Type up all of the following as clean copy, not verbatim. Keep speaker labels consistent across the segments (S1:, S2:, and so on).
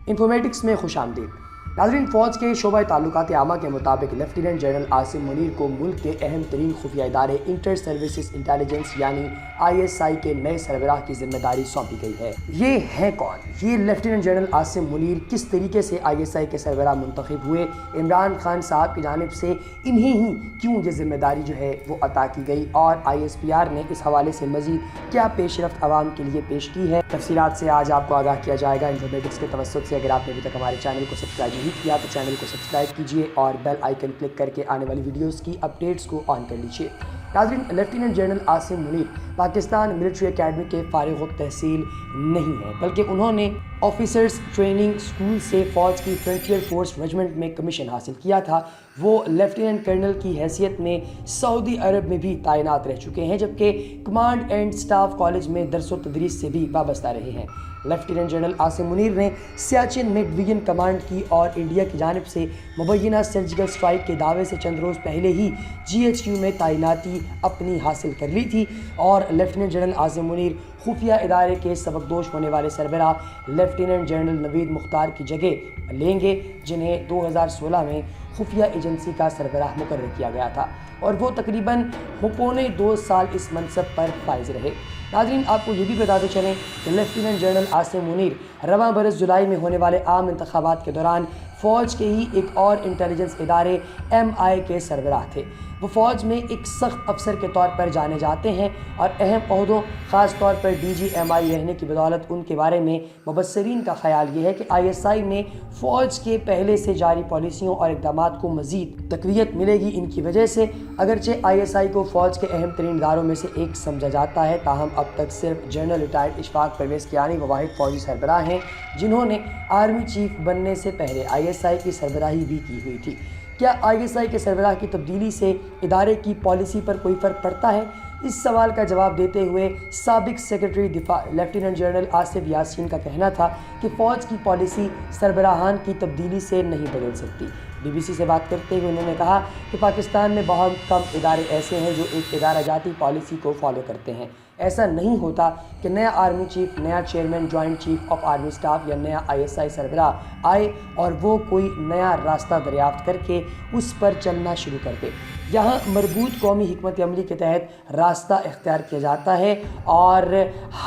S1: Informatics میں خوش آمدید۔ ناظرین، فوج کے شعبہ تعلقات عامہ کے مطابق لیفٹیننٹ جنرل عاصم منیر کو ملک کے اہم ترین خفیہ ادارے انٹر سروسز انٹیلیجنس یعنی ISI کے نئے سربراہ کی ذمہ داری سونپی گئی ہے۔ یہ ہیں کون؟ یہ لیفٹیننٹ جنرل عاصم منیر کس طریقے سے ISI کے سربراہ منتخب ہوئے؟ عمران خان صاحب کی جانب سے انہیں ہی کیوں یہ ذمہ داری جو ہے وہ عطا کی گئی، اور ISPR نے اس حوالے سے مزید کیا پیش رفت عوام کے لیے پیش کی ہے؟ تفصیلات سے آج آپ کو آگاہ کیا جائے گا انفارمیٹکس کے توسط سے۔ اگر آپ نے ابھی تک ہمارے چینل کو سبسکرائب نہیں کیا تو چینل کو سبسکرائب کیجئے اور بیل آئیکن کلک کر کے آنے والی ویڈیوز کی اپڈیٹس کو آن کر لیجئے۔ ناظرین، lieutenant general Asim Munir Pakistan military academy کے فارغ التحصیل نہیں ہیں، بلکہ انہوں نے آفیسرز ٹریننگ سکول سے فوج کی فرنٹیئر فورس ریجمنٹ میں کمیشن حاصل کیا تھا۔ وہ لیفٹیننٹ کرنل کی حیثیت میں سعودی عرب میں بھی تعینات رہ چکے ہیں، جبکہ کمانڈ اینڈ سٹاف کالج میں درس و تدریس سے بھی وابستہ رہے ہیں۔ لیفٹیننٹ جنرل عاصم منیر نے سیاچن میں ڈویژن کمانڈ کی اور انڈیا کی جانب سے مبینہ سرجیکل سٹرائک کے دعوے سے چند روز پہلے ہی GHQ میں تعیناتی اپنی حاصل کر لی تھی، اور لیفٹیننٹ جنرل عاصم منیر خفیہ ادارے کے سبکدوش ہونے والے سربراہ لیفٹیننٹ جنرل نوید مختار کی جگہ لیں گے، جنہیں 2016 میں خفیہ ایجنسی کا سربراہ مقرر کیا گیا تھا، اور وہ تقریباً پونے 2 سال اس منصب پر فائز رہے۔ ناظرین، آپ کو یہ بھی بتاتے چلیں کہ لیفٹیننٹ جنرل عاصم منیر رواں برس جولائی میں ہونے والے عام انتخابات کے دوران فوج کے ہی ایک اور انٹیلیجنس ادارے MI کے سربراہ تھے۔ وہ فوج میں ایک سخت افسر کے طور پر جانے جاتے ہیں، اور اہم عہدوں خاص طور پر DG MI رہنے کی بدولت ان کے بارے میں مبصرین کا خیال یہ ہے کہ ISI میں فوج کے پہلے سے جاری پالیسیوں اور اقدامات کو مزید تقویت ملے گی۔ ان کی وجہ سے اگرچہ ISI کو فوج کے اہم ترین اداروں میں سے ایک سمجھا جاتا ہے، تاہم اب تک صرف جنرل ریٹائرڈ اشفاق پرویز کیانی وہ واحد فوجی سربراہ ہیں جنہوں نے آرمی چیف بننے سے پہلے ISI کی سربراہی بھی کی ہوئی تھی۔ کیا ISI کے سربراہ کی تبدیلی سے ادارے کی پالیسی پر کوئی فرق پڑتا ہے؟ اس سوال کا جواب دیتے ہوئے سابق سیکرٹری دفاع لیفٹیننٹ جنرل آصف یاسین کا کہنا تھا کہ فوج کی پالیسی سربراہان کی تبدیلی سے نہیں بدل سکتی۔ BBC سے بات کرتے ہوئے انہوں نے کہا کہ پاکستان میں بہت کم ادارے ایسے ہیں جو ایک ادارہ جاتی پالیسی کو فالو کرتے ہیں۔ ایسا نہیں ہوتا کہ نیا آرمی چیف، نیا chairman joint chief of army staff یا نیا ISI سربراہ آئے اور وہ کوئی نیا راستہ دریافت کر کے اس پر چلنا شروع کر دے۔ یہاں مربوط قومی حکمت عملی کے تحت راستہ اختیار کیا جاتا ہے، اور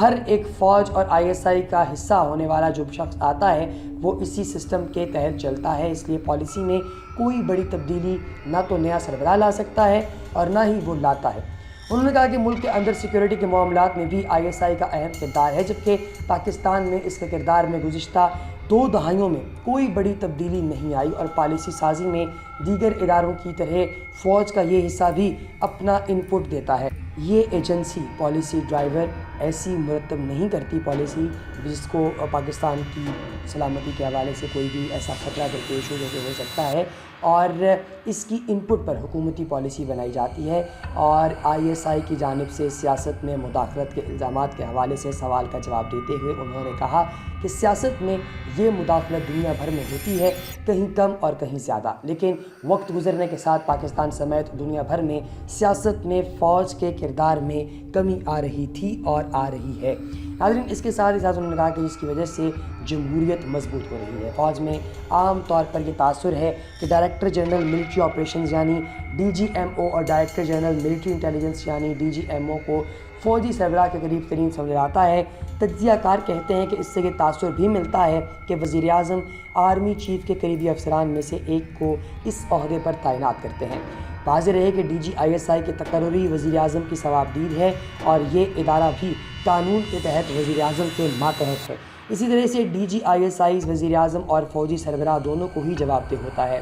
S1: ہر ایک فوج اور ISI کا حصہ ہونے والا جو شخص آتا ہے وہ اسی سسٹم کے تحت چلتا ہے۔ اس لیے پالیسی میں کوئی بڑی تبدیلی نہ تو نیا سربراہ لا سکتا ہے اور نہ ہی وہ لاتا ہے۔ انہوں نے کہا کہ ملک کے اندر سیکیورٹی کے معاملات میں بھی ISI کا اہم کردار ہے، جبکہ پاکستان میں اس کے کردار میں گزشتہ 2 دہائیوں میں کوئی بڑی تبدیلی نہیں آئی، اور پالیسی سازی میں دیگر اداروں کی طرح فوج کا یہ حصہ بھی اپنا انپٹ دیتا ہے۔ یہ ایجنسی پالیسی ڈرائیور ایسی مرتب نہیں کرتی پالیسی جس کو پاکستان کی سلامتی کے حوالے سے کوئی بھی ایسا خطرہ درپیش ہو سکتا ہے، اور اس کی انپٹ پر حکومتی پالیسی بنائی جاتی ہے۔ اور ISI کی جانب سے سیاست میں مداخلت کے الزامات کے حوالے سے سوال کا جواب دیتے ہوئے انہوں نے کہا کہ سیاست میں یہ مداخلت دنیا بھر میں ہوتی ہے، کہیں کم اور کہیں زیادہ، لیکن وقت گزرنے کے ساتھ پاکستان سمیت دنیا بھر میں سیاست میں فوج کے کردار میں کمی آ رہی تھی اور آ رہی ہے۔ ناظرین، اس کے ساتھ ہی ساتھ انہوں نے کہا کہ اس کی وجہ سے جمہوریت مضبوط ہو رہی ہے۔ فوج میں عام طور پر یہ تاثر ہے کہ ڈائریکٹر جنرل ملٹری آپریشنز یعنی DGMO اور ڈائریکٹر جنرل ملٹری انٹیلیجنس یعنی DGMO کو فوجی سربراہ کے قریب ترین سمجھا جاتا ہے۔ تجزیہ کار کہتے ہیں کہ اس سے یہ تاثر بھی ملتا ہے کہ وزیر اعظم آرمی چیف کے قریبی افسران میں سے ایک کو اس عہدے پر تعینات کرتے ہیں۔ واضح رہے کہ DG ISI کے تقرری وزیر اعظم کی ثوابدید ہے، اور یہ ادارہ بھی قانون کے تحت وزیر اعظم کے ماتحت ہے۔ اسی طرح سے DG ISI وزیر اعظم اور فوجی سربراہ دونوں کو ہی جواب دہ ہوتا ہے۔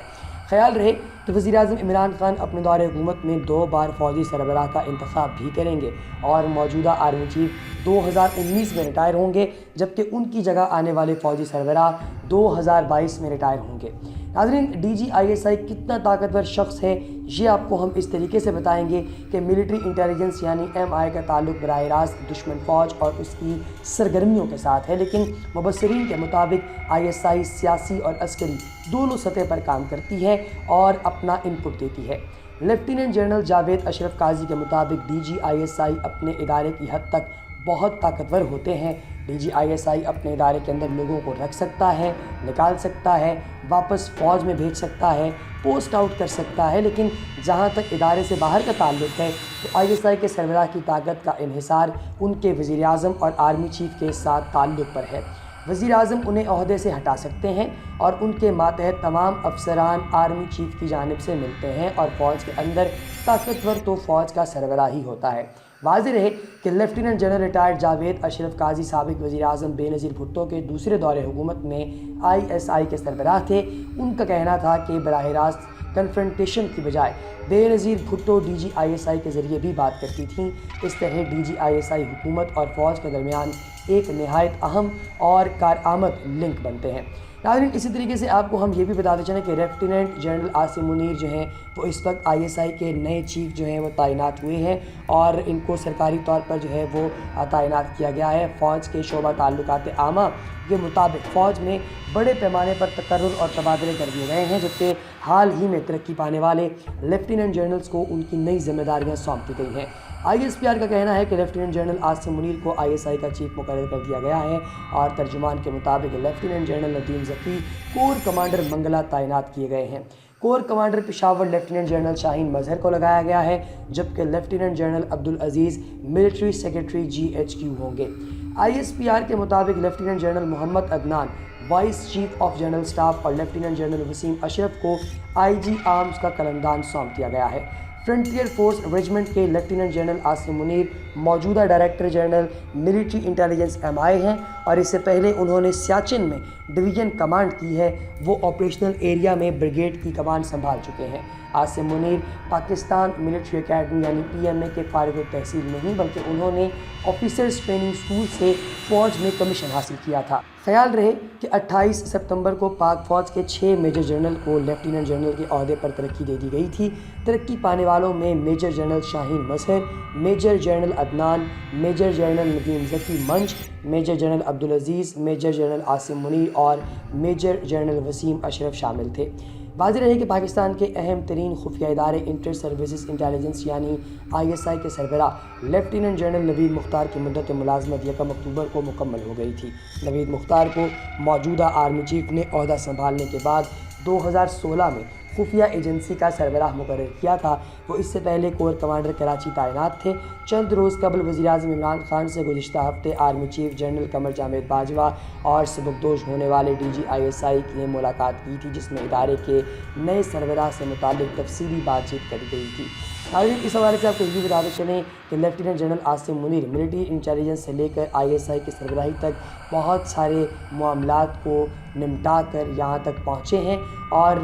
S1: خیال رہے کہ وزیر اعظم عمران خان اپنے دور حکومت میں 2 بار فوجی سربراہ کا انتخاب بھی کریں گے، اور موجودہ آرمی چیف 2019 میں ریٹائر ہوں گے، جبکہ ان کی جگہ آنے والے فوجی سربراہ 2022 میں ریٹائر ہوں گے۔ ناظرین، DG ISI کتنا طاقتور شخص ہے یہ آپ کو ہم اس طریقے سے بتائیں گے کہ ملٹری انٹیلیجنس یعنی MI کا تعلق براہ راست دشمن فوج اور اس کی سرگرمیوں کے ساتھ ہے، لیکن مبصرین کے مطابق ISI سیاسی اور عسکری دونوں سطح پر کام کرتی ہے اور اپنا انپٹ دیتی ہے۔ لیفٹیننٹ جنرل جاوید اشرف قاضی کے مطابق DG ISI اپنے ادارے کی حد تک بہت طاقتور ہوتے ہیں، DGISI اپنے ادارے کے اندر لوگوں کو رکھ سکتا ہے، نکال سکتا ہے، واپس فوج میں بھیج سکتا ہے، پوسٹ آؤٹ کر سکتا ہے، لیکن جہاں تک ادارے سے باہر کا تعلق ہے تو ISI کے سربراہ کی طاقت کا انحصار ان کے وزیر اعظم اور آرمی چیف کے ساتھ تعلق پر ہے۔ وزیر اعظم انہیں عہدے سے ہٹا سکتے ہیں اور ان کے ماتحت تمام افسران آرمی چیف کی جانب سے ملتے ہیں، اور فوج کے اندر طاقتور تو فوج کا سربراہ ہی ہوتا ہے۔ واضح رہے کہ لیفٹیننٹ جنرل ریٹائرڈ جاوید اشرف قاضی سابق وزیر اعظم بے نظیر بھٹو کے دوسرے دور حکومت میں ISI کے سربراہ تھے۔ ان کا کہنا تھا کہ براہ راست کنفرنٹیشن کی بجائے بے نظیر بھٹو DGISI کے ذریعے بھی بات کرتی تھیں۔ اس طرح DGISI حکومت اور فوج کے درمیان ایک نہایت اہم اور کارآمد لنک بنتے ہیں۔ ناظرین، اسی طریقے سے آپ کو ہم یہ بھی بتاتے چلیں کہ لیفٹیننٹ جنرل عاصم منیر جو ہیں وہ اس وقت ISI کے نئے چیف جو ہیں وہ تعینات ہوئے ہیں، اور ان کو سرکاری طور پر جو ہے وہ تعینات کیا گیا ہے۔ فوج کے شعبہ تعلقات عامہ کے مطابق فوج میں بڑے پیمانے پر تقرر اور تبادلے کر دیے گئے ہیں، جبکہ حال ہی میں ترقی پانے والے لیفٹیننٹ جنرلز کو ان کی نئی ذمہ داریاں سونپ دی گئی ہیں۔ ISPR کا کہنا ہے کہ لیفٹیننٹ جنرل عاصم منیر کو ISI کا چیف مقرر کر دیا گیا ہے، اور ترجمان کے مطابق lieutenant general Nadeem Zaki corps commander Mangla تعینات کیے گئے ہیں۔ Corps commander Peshawar lieutenant general Shaheen Mazhar کو لگایا گیا ہے، جبکہ lieutenant general Abdul Aziz military secretary GHQ ہوں گے۔ ISPR کے مطابق lieutenant general Muhammad Adnan vice chief of general staff اور لیفٹیننٹ جنرل وسیم اشرف کو IG آرمز کا قلمدان سونپ دیا گیا ہے۔ فرنٹیئر فورس ریجمنٹ کے لیفٹیننٹ جنرل عاصم منیر موجودہ director general military intelligence MI ہیں، اور اس سے پہلے انہوں نے سیاچن میں ڈویژن کمانڈ کی ہے۔ وہ آپریشنل ایریا میں بریگیڈ کی کمانڈ سنبھال چکے ہیں۔ عاصم منیر پاکستان ملٹری اکیڈمی یعنی PMA کے فارغ التحصیل نہیں، بلکہ انہوں نے آفیسرز ٹریننگ اسکول سے فوج میں کمیشن حاصل کیا تھا۔ خیال رہے کہ 28 ستمبر کو پاک فوج کے 6 میجر جنرل کو لیفٹیننٹ جنرل کے عہدے پر ترقی دے دی گئی تھی۔ ترقی پانے والوں میں major general Shaheen Mazhar, major general Adnan, major general Nadeem Zaki منچ، major general Abdul Aziz, major general Asim Munir اور میجر جنرل وسیم اشرف شامل تھے۔ واضح رہے کہ پاکستان کے اہم ترین خفیہ ادارے انٹر سروسز انٹیلیجنس یعنی ISI کے سربراہ لیفٹیننٹ جنرل نوید مختار کی مدت ملازمت 1 اکتوبر کو مکمل ہو گئی تھی۔ نوید مختار کو موجودہ آرمی چیف نے عہدہ سنبھالنے کے بعد 2016 میں خفیہ ایجنسی کا سربراہ مقرر کیا تھا۔ وہ اس سے پہلے کور کمانڈر کراچی تعینات تھے۔ چند روز قبل وزیر اعظم عمران خان سے گزشتہ ہفتے army chief general Qamar Javed Bajwa اور سبکدوش ہونے والے DGISI نے ملاقات کی تھی، جس میں ادارے کے نئے سربراہ سے متعلق تفصیلی بات چیت کری گئی تھی۔ ناظرین، اس حوالے سے آپ کو یہ بھی بتاتے چلیں کہ lieutenant general Asim Munir military intelligence سے لے کر ISI کی سربراہی تک بہت سارے معاملات کو نمٹا کر یہاں تک پہنچے ہیں، اور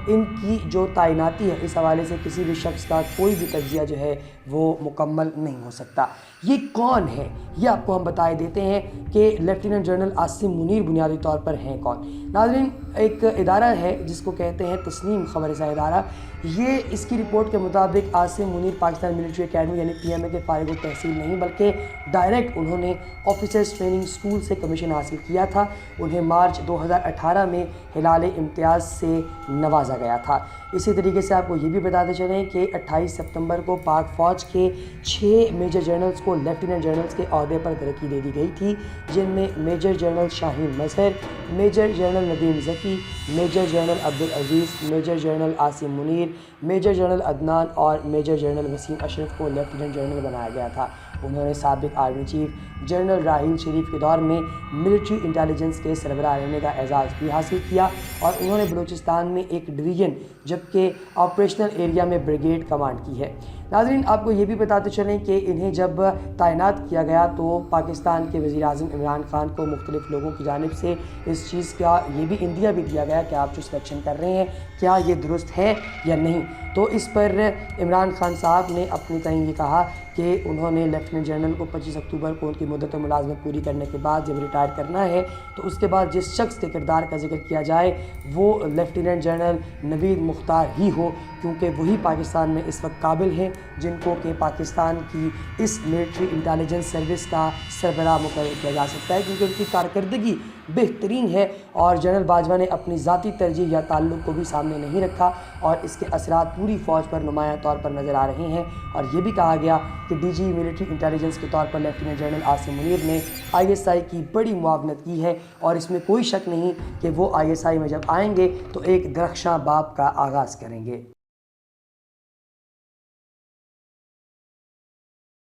S1: ان کی جو تعیناتی ہے اس حوالے سے کسی بھی شخص کا کوئی بھی تجزیہ جو ہے وہ مکمل نہیں ہو سکتا۔ یہ کون ہے یہ آپ کو ہم بتائے دیتے ہیں کہ لیفٹیننٹ جنرل عاصم منیر بنیادی طور پر ہیں کون۔ ناظرین، ایک ادارہ ہے جس کو کہتے ہیں تسنیم خبر رساں ادارہ، یہ اس کی رپورٹ کے مطابق عاصم منیر پاکستان ملٹری اکیڈمی یعنی PMA کے فارغ التحصیل نہیں، بلکہ ڈائریکٹ انہوں نے آفیسرز ٹریننگ اسکول سے کمیشن حاصل کیا تھا۔ انہیں مارچ 2018 میں ہلال امتیاز سے نوازا گیا تھا۔ اسی طریقے سے آپ کو یہ بھی بتاتے چلیں کہ 28 ستمبر کو پاک فوج کے 6 میجر جنرلز کو لیفٹیننٹ جنرلز کے عہدے پر ترقی دے دی گئی تھی، جن میں major general Shaheen Mazhar, major general Nadeem Zaki, major general Abdul Aziz, major general Asim Munir, major general Adnan اور میجر جنرل وسیم اشرف کو لیفٹیننٹ جنرل بنایا گیا تھا۔ انہوں نے سابق army chief general Raheel Sharif کے دور میں ملٹری انٹیلیجنس کے سربراہ رہنے کا اعزاز بھی حاصل کیا، اور انہوں نے بلوچستان میں ایک ڈویژن جبکہ آپریشنل ایریا میں بریگیڈ کمانڈ کی ہے۔ ناظرین، آپ کو یہ بھی بتاتے چلیں کہ انہیں جب تعینات کیا گیا تو پاکستان کے وزیر اعظم عمران خان کو مختلف لوگوں کی جانب سے اس چیز کا یہ بھی اندیہ بھی دیا گیا کہ آپ جو سلیکشن کر رہے ہیں کیا یہ درست ہے یا نہیں۔ تو اس پر عمران خان صاحب نے اپنی طرح یہ کہا کہ انہوں نے لیفٹیننٹ جنرل کو 25 اکتوبر کو ان کی مدت ملازمت پوری کرنے کے بعد جب ریٹائر کرنا ہے تو اس کے بعد جس شخص کے کردار کا ذکر کیا جائے وہ لیفٹیننٹ جنرل نوید مختار ہی ہو، کیونکہ وہی پاکستان میں اس وقت قابل ہیں جن کو کہ پاکستان کی اس ملٹری انٹیلیجنس سروس کا سربراہ مقرر کیا جا سکتا ہے، کیونکہ ان کی کارکردگی بہترین ہے اور جنرل باجوہ نے اپنی ذاتی ترجیح یا تعلق کو بھی سامنے نہیں رکھا اور اس کے اثرات پوری فوج پر نمایاں طور پر نظر آ رہے ہیں۔ اور یہ بھی کہا گیا کہ ڈی جی ملٹری انٹیلیجنس کے طور پر لیفٹیننٹ جنرل عاصم منیر نے ISI کی بڑی معاونت کی ہے اور اس میں کوئی شک نہیں کہ وہ ISI میں جب آئیں گے تو ایک درخشاں باب کا آغاز کریں گے۔